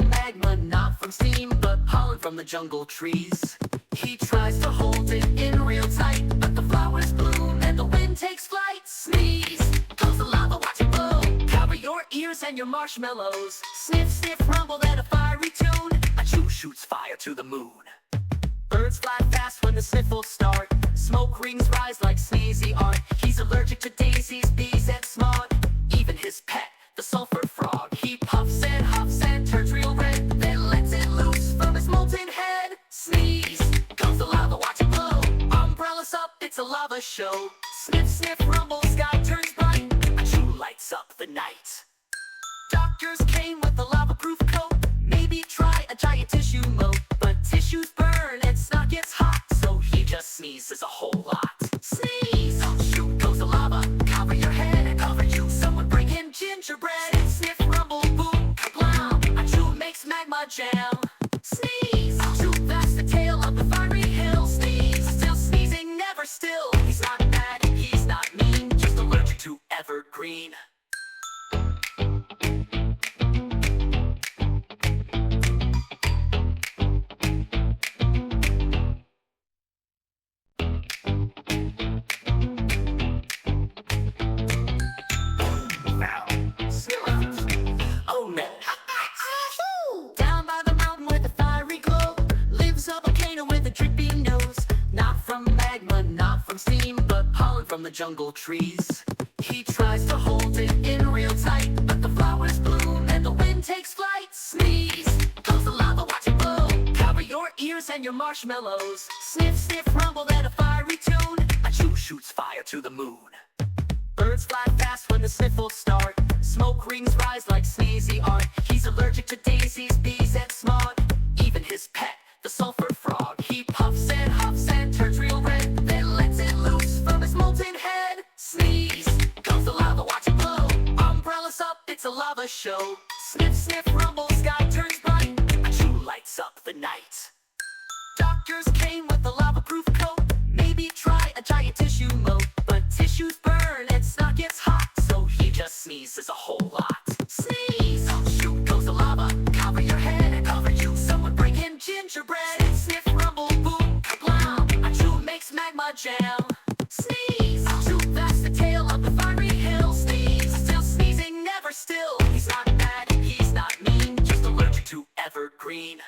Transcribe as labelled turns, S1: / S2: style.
S1: from magma, not from steam, but pollen from the jungle trees. He tries to hold it in real tight, but the flowers bloom and the wind takes flight. Sneeze, goes the lava, watch it blow. Cover your ears and your marshmallows. Sniff, sniff, rumble at a fiery tune. A chew shoots fire to the moon. Birds fly fast when the sniffles start. Smoke rings rise like sneezy art. He's allergic to daisies, bees, and smog. Even his pet, the sulfur frog. He puffs and turns real red, then lets it loose from his molten head. Sneeze, comes the lava, watch it blow. Umbrellas up, it's a lava show. Sniff, sniff, rumble, sky turns bright. A chew lights up the night. Doctors came with a lava-proof coat. Maybe try a giant tissue moat, but tissues burn and snot gets hot, so he just sneezes a whole lot. Sneeze, shoot goes the lava, cover your head and cover you. Someone bring him gingerbread. Sniff, rumble, boom, kablam. A chew makes magma jam. Sneeze, chew, that's the tale of the fiery hill. Sneeze, still sneezing, never still. He's not bad, he's not mean, just allergic to evergreen. Down by the mountain with a fiery glow lives a volcano with a drippy nose. Not from magma, not from steam, but pollen from the jungle trees. He tries to hold it in real tight, but the flowers bloom and the wind takes flight. Sneeze, goes the lava, watch it blow. Cover your ears and your marshmallows. Sniff, sniff, rumble at a fiery tune. A chew shoots fire to the moon. Birds fly fast when the sniffles start. Smoke rings rise like sneezy art. He's allergic to daisies, bees, and smog. Even his pet, the sulfur frog. He puffs and turns real red, then lets it loose from his molten head. Sneeze, comes the lava, watch it blow. Umbrellas up, it's a lava show. Sniff, sniff, rumble, sky turns bright. A chew lights up the night. Doctors came with a lava-proof coat. Maybe try a giant tissue moat, but tissues burn and snot gets hot, so he just sneezes a whole lot. Sneeze, shoot goes the lava, cover your head and cover you. Someone bring him gingerbread. Sniff, rumble, boom, kablam. A chew makes magma jam. Sneeze, chew, that's the tale of the fiery hill. Sneeze, still sneezing, never still. He's not bad, he's not mean, just allergic to evergreen.